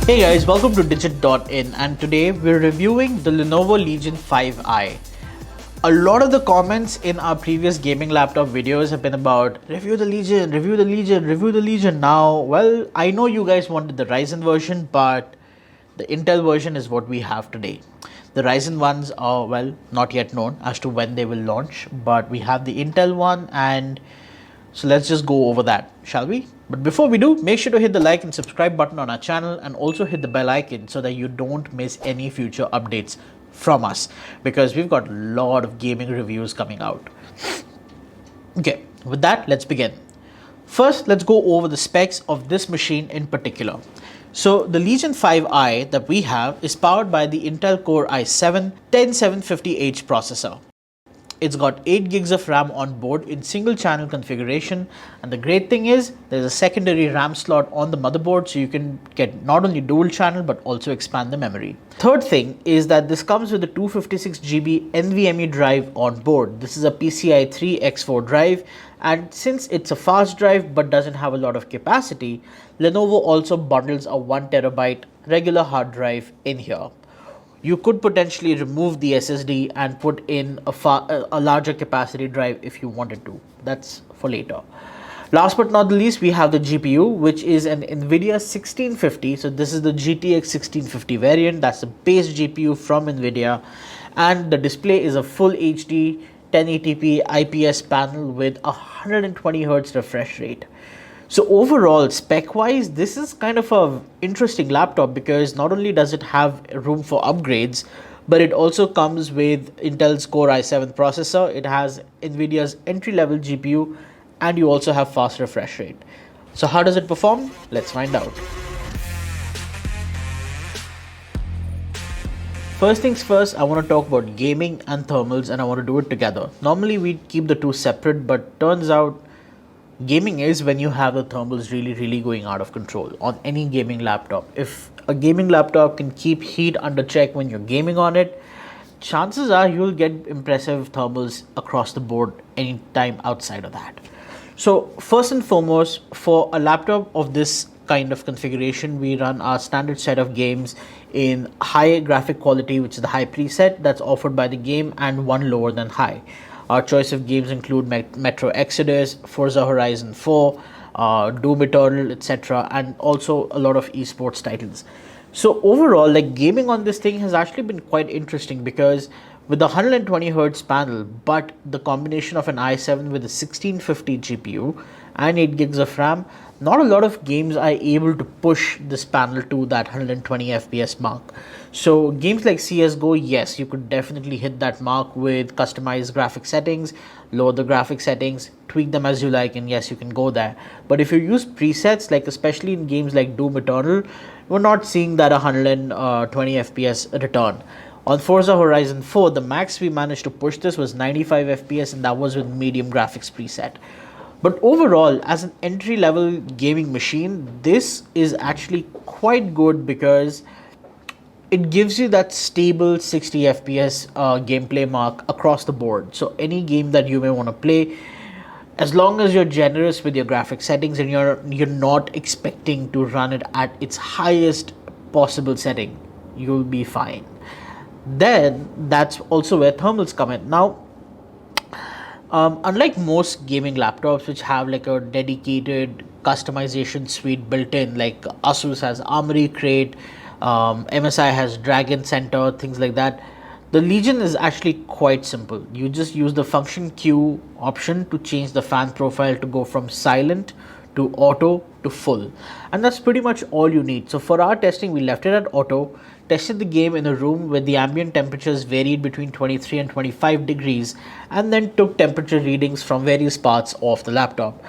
Hey guys, welcome to Digit.in, and today we're reviewing the Lenovo Legion 5i. A lot of the comments in our previous gaming laptop videos have been about review the Legion, review the Legion, review the Legion. Now, well, I know you guys wanted the Ryzen version, but the Intel version is what we have today. The Ryzen ones are, well, not yet known as to when they will launch, but we have the Intel one, and so let's just go over that, shall we? But before we do, make sure to hit the like and subscribe button on our channel, and also hit the bell icon so that you don't miss any future updates from us, because we've got a lot of gaming reviews coming out. Okay, with that, let's begin. First, let's go over the specs of this machine in particular. So the Legion 5i that we have is powered by the Intel Core i7-10750H processor. It's got 8 gigs of RAM on board in single channel configuration, and the great thing is there's a secondary RAM slot on the motherboard, so you can get not only dual channel but also expand the memory. Third thing is that this comes with a 256GB NVMe drive on board. This is a PCI 3 X4 drive, and since it's a fast drive but doesn't have a lot of capacity, Lenovo also bundles a 1TB regular hard drive in here. You could potentially remove the SSD and put in a larger capacity drive if you wanted to. That's for later. Last but not the least, we have the GPU, which is an Nvidia 1650. So this is the GTX 1650 variant. That's the base GPU from Nvidia. And the display is a full HD 1080p IPS panel with 120Hz refresh rate. So overall, spec-wise, this is kind of an interesting laptop because not only does it have room for upgrades, but it also comes with Intel's Core i7 processor, it has Nvidia's entry-level GPU, and you also have fast refresh rate. So how does it perform? Let's find out. First things first, I want to talk about gaming and thermals, and I want to do it together. Normally we keep the two separate, but turns out gaming is when you have the thermals really going out of control on any gaming laptop. If a gaming laptop can keep heat under check when you're gaming on it, chances are you'll get impressive thermals across the board anytime outside of that. So first and foremost, for a laptop of this kind of configuration, we run our standard set of games in high graphic quality, which is the high preset that's offered by the game, and one lower than high. Our choice of games include Metro Exodus, Forza Horizon 4, Doom Eternal, etc., and also a lot of esports titles. So overall, like, gaming on this thing has actually been quite interesting because with the 120Hz panel, but the combination of an i7 with a 1650 GPU and 8 gigs of RAM, not a lot of games are able to push this panel to that 120 FPS mark. So games like CSGO, yes, you could definitely hit that mark with customized graphic settings, lower the graphic settings, tweak them as you like, and yes, you can go there. But if you use presets, like especially in games like Doom Eternal, we're not seeing that 120 FPS return. On Forza Horizon 4, the max we managed to push this was 95 FPS, and that was with medium graphics preset. But overall, as an entry-level gaming machine, this is actually quite good because it gives you that stable 60 FPS gameplay mark across the board. So any game that you may want to play, as long as you're generous with your graphic settings and you're not expecting to run it at its highest possible setting, you'll be fine. Then that's also where thermals come in. Now, unlike most gaming laptops which have like a dedicated customization suite built in, like Asus has Armory Crate, MSI has Dragon Center, things like that, the Legion is actually quite simple. You just use the function Q option to change the fan profile to go from silent to auto to full, and that's pretty much all you need. So for our testing, we left it at auto, tested the game in a room where the ambient temperatures varied between 23 and 25 degrees, and then took temperature readings from various parts of the laptop.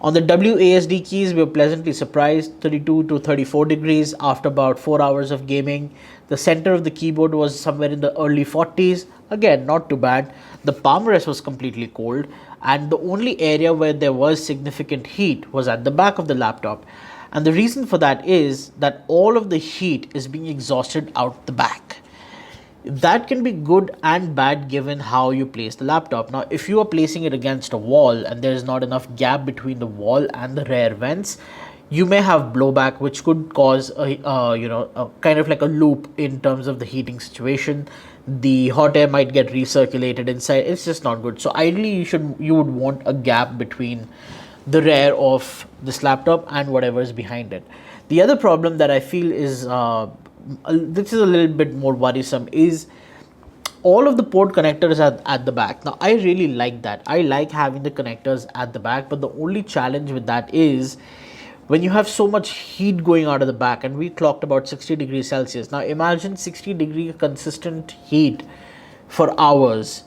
On the WASD keys, we were pleasantly surprised, 32 to 34 degrees after about 4 hours of gaming. The center of the keyboard was somewhere in the early 40s, again not too bad. The palm rest was completely cold, and the only area where there was significant heat was at the back of the laptop. And the reason for that is that all of the heat is being exhausted out the back. That can be good and bad given how you place the laptop. Now, if you are placing it against a wall and there is not enough gap between the wall and the rear vents, you may have blowback, which could cause a kind of like a loop in terms of the heating situation. The hot air might get recirculated inside. It's just not good. So ideally, you would want a gap between the rear of this laptop and whatever is behind it. The other problem that I feel is this is a little bit more worrisome, is all of the port connectors are at the back. Now I really like that. I like having the connectors at the back, but the only challenge with that is when you have so much heat going out of the back, and we clocked about 60 degrees Celsius. Now imagine 60-degree consistent heat for hours.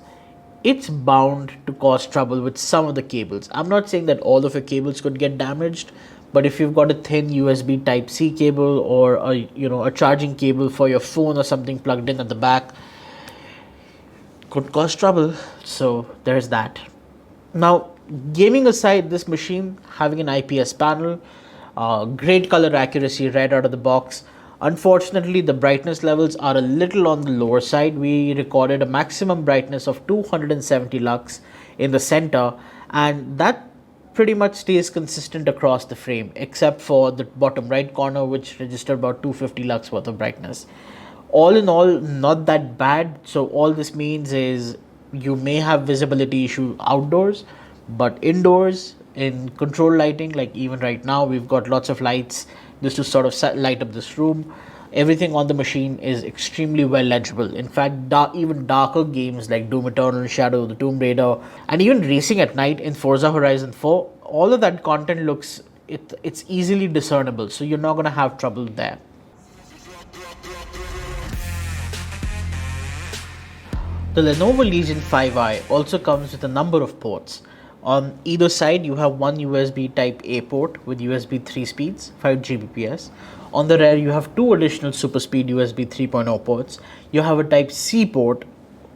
It's bound to cause trouble with some of the cables. I'm not saying that all of your cables could get damaged, but if you've got a thin USB type C cable, or a charging cable for your phone or something plugged in at the back, could cause trouble. So there's that. Now, gaming aside, this machine having an IPS panel, great color accuracy right out of the box. Unfortunately, the brightness levels are a little on the lower side. We recorded a maximum brightness of 270 lux in the center, and that pretty much stays consistent across the frame, except for the bottom right corner, which registered about 250 lux worth of brightness. All in all, not that bad. So all this means is you may have visibility issue outdoors, but indoors in control lighting, like even right now we've got lots of lights just to sort of light up this room. Everything on the machine is extremely well legible. In fact, even darker games like Doom Eternal, Shadow of the Tomb Raider, and even racing at night in Forza Horizon 4, all of that content looks, it's easily discernible, so you're not going to have trouble there. The Lenovo Legion 5i also comes with a number of ports. On either side, you have one USB Type A port with USB 3 speeds, 5 Gbps. On the rear, you have two additional super speed USB 3.0 ports. You have a Type C port,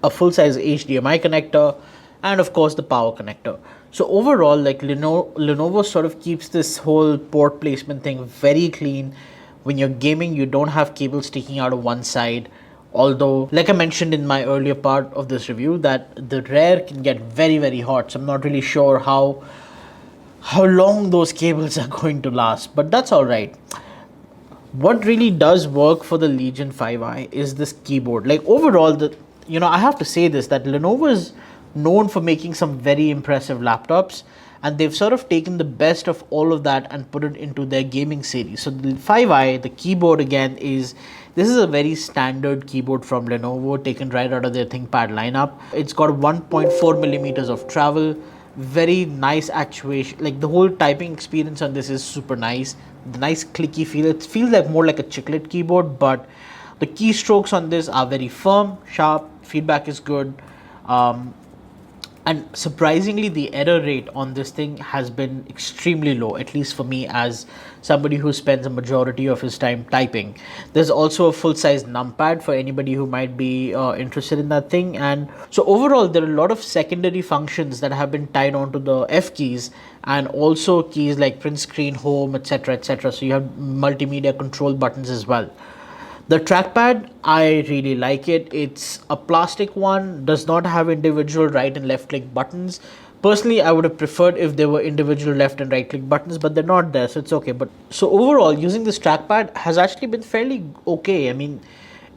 a full-size HDMI connector, and of course the power connector. So overall, like Lenovo sort of keeps this whole port placement thing very clean. When you're gaming, you don't have cables sticking out of one side. Although, like I mentioned in my earlier part of this review, that the rear can get very, very hot. So I'm not really sure how long those cables are going to last, but that's all right. What really does work for the Legion 5i is this keyboard. Like overall, I have to say this, that Lenovo is known for making some very impressive laptops, and they've sort of taken the best of all of that and put it into their gaming series. So the 5i, the keyboard again, this is a very standard keyboard from Lenovo, taken right out of their ThinkPad lineup. It's got 1.4 millimeters of travel, very nice actuation. Like the whole typing experience on this is super nice. The nice clicky feel. It feels like more like a chiclet keyboard, but the keystrokes on this are very firm, sharp. Feedback is good. And surprisingly, the error rate on this thing has been extremely low, at least for me as somebody who spends a majority of his time typing. There's also a full-size numpad for anybody who might be interested in that thing. And so overall, there are a lot of secondary functions that have been tied onto the F keys, and also keys like print screen, home, etc., etc. So you have multimedia control buttons as well. The trackpad, I really like it. It's a plastic one, does not have individual right and left click buttons. Personally, I would have preferred if there were individual left and right click buttons, but they're not there, so it's okay. But so overall, using this trackpad has actually been fairly okay. I mean,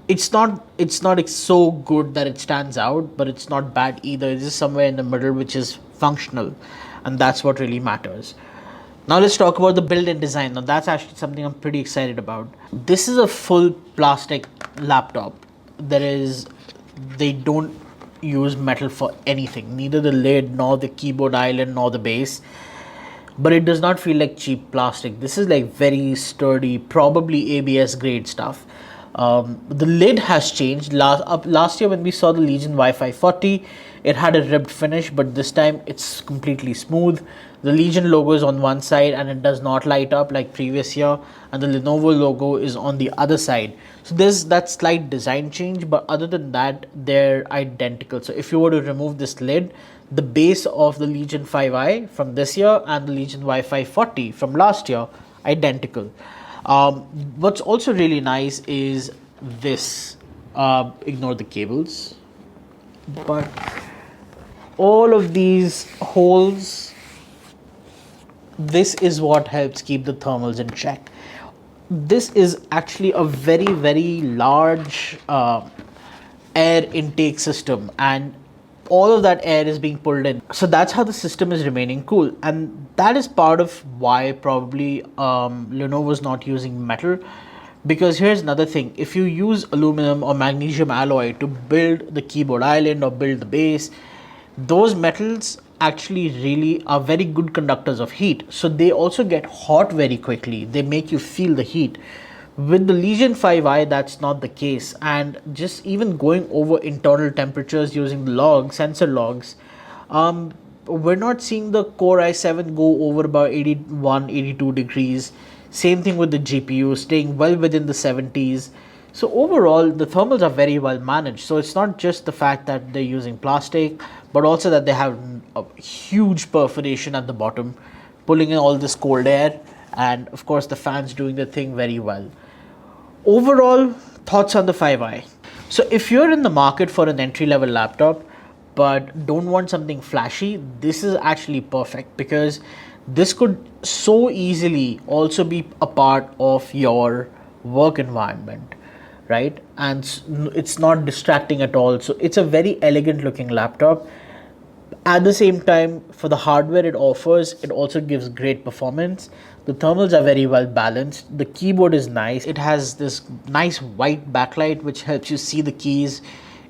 it's not so good that it stands out, but it's not bad either. It's just somewhere in the middle, which is functional, and that's what really matters. Now let's talk about the build and design. Now that's actually something I'm pretty excited about. This is a full plastic laptop. They don't use metal for anything, neither the lid nor the keyboard island nor the base. But it does not feel like cheap plastic. This is like very sturdy, probably ABS grade stuff. The lid has changed. Last year when we saw the Legion Wi-Fi 40, it had a ribbed finish, but this time it's completely smooth. The Legion logo is on one side and it does not light up like previous year, and the Lenovo logo is on the other side. So there's that slight design change, but other than that, they're identical. So if you were to remove this lid, the base of the Legion 5i from this year and the Legion Wi-Fi 40 from last year, identical. What's also really nice is this. Ignore the cables, but all of these holes this is what helps keep the thermals in check. This is actually a very large air intake system, and all of that air is being pulled in, so that's how the system is remaining cool. And that is part of why probably Lenovo is not using metal, because here's another thing: if you use aluminum or magnesium alloy to build the keyboard island or build the base, those metals actually really are very good conductors of heat, so they also get hot very quickly. They make you feel the heat. With the Legion 5i, that's not the case, and just even going over internal temperatures using the logs, sensor logs, we're not seeing the Core i7 go over about 81, 82 degrees. Same thing with the GPU, staying well within the 70s. So overall, the thermals are very well managed. So it's not just the fact that they're using plastic, but also that they have a huge perforation at the bottom, pulling in all this cold air, and of course the fans doing the thing very well. Overall, thoughts on the 5i. So if you're in the market for an entry-level laptop but don't want something flashy, this is actually perfect, because this could so easily also be a part of your work environment, right? And it's not distracting at all. So it's a very elegant looking laptop. At the same time, for the hardware it offers, it also gives great performance. The thermals are very well balanced. The keyboard is nice. It has this nice white backlight which helps you see the keys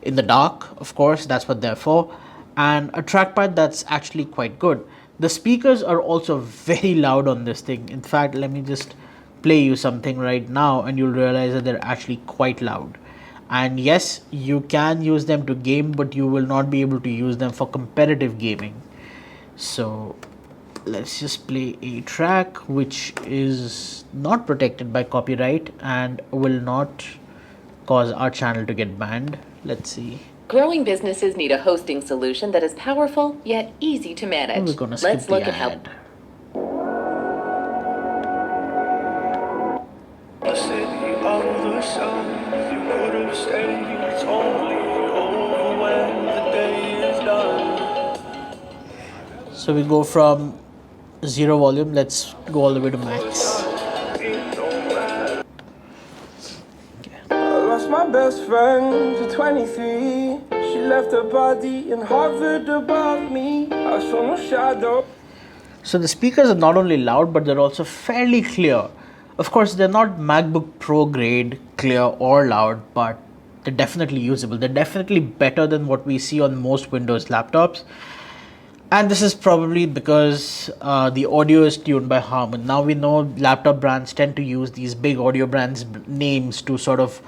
in the dark. Of course, that's what they're for. And a trackpad that's actually quite good. The speakers are also very loud on this thing. In fact, let me just play you something right now and you'll realize that they're actually quite loud. And yes, you can use them to game, but you will not be able to use them for competitive gaming. So let's just play a track which is not protected by copyright and will not cause our channel to get banned. Let's see. Growing businesses need a hosting solution that is powerful yet easy to manage. We're gonna skip Let's look the at how. ad. A city of the sun, you could have said it's only over when the day is done. So we go from 0 volume, let's go all the way to max. I lost my best friend to 23. She left her body and hovered above me. I saw no shadow. So the speakers are not only loud, but they're also fairly clear. Of course, they're not MacBook Pro grade clear or loud, but they're definitely usable. They're definitely better than what we see on most Windows laptops. And this is probably because the audio is tuned by Harman. Now we know laptop brands tend to use these big audio brands names to sort of,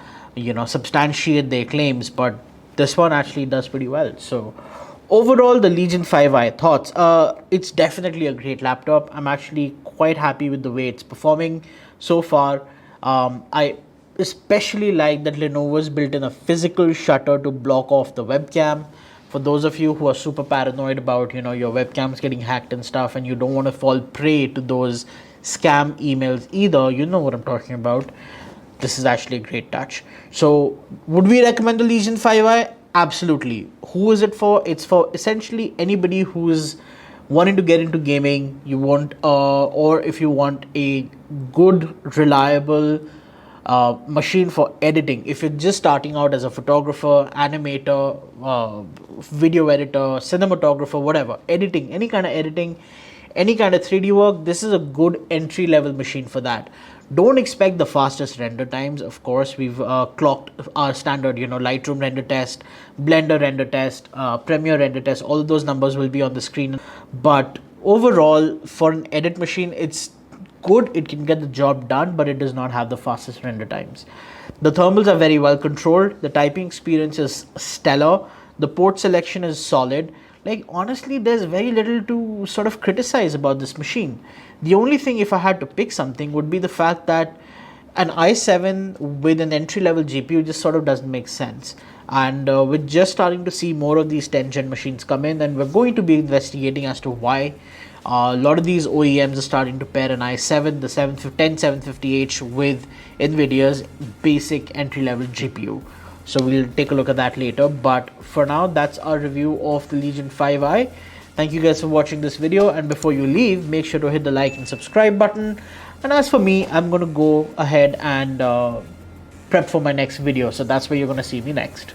substantiate their claims, but this one actually does pretty well. So overall, the Legion 5i thoughts. It's definitely a great laptop. I'm actually quite happy with the way it's performing so far. I especially like that Lenovo's built in a physical shutter to block off the webcam. For those of you who are super paranoid about, your webcams getting hacked and stuff, and you don't want to fall prey to those scam emails either, you know what I'm talking about. This is actually a great touch. So would we recommend the Legion 5i? Absolutely. Who is it for? It's for essentially anybody who's wanting to get into gaming. You want, or if you want a good, reliable machine for editing. If you're just starting out as a photographer, animator, video editor, cinematographer, whatever, editing, any kind of editing, any kind of 3D work, this is a good entry level machine for that. Don't expect the fastest render times. Of course, we've clocked our standard, Lightroom render test, Blender render test, Premiere render test. All of those numbers will be on the screen. But overall, for an edit machine, it's good. It can get the job done, but it does not have the fastest render times. The thermals are very well controlled. The typing experience is stellar. The port selection is solid. Like, honestly, there's very little to sort of criticize about this machine. The only thing, if I had to pick something, would be the fact that an i7 with an entry-level GPU just sort of doesn't make sense. And we're just starting to see more of these 10th gen machines come in, and we're going to be investigating as to why. A lot of these OEMs are starting to pair an i7, the 10750H with Nvidia's basic entry-level GPU. So we'll take a look at that later. But for now, that's our review of the Legion 5i. Thank you guys for watching this video, and before you leave, make sure to hit the like and subscribe button. And as for me, I'm going to go ahead and prep for my next video, so that's where you're going to see me next.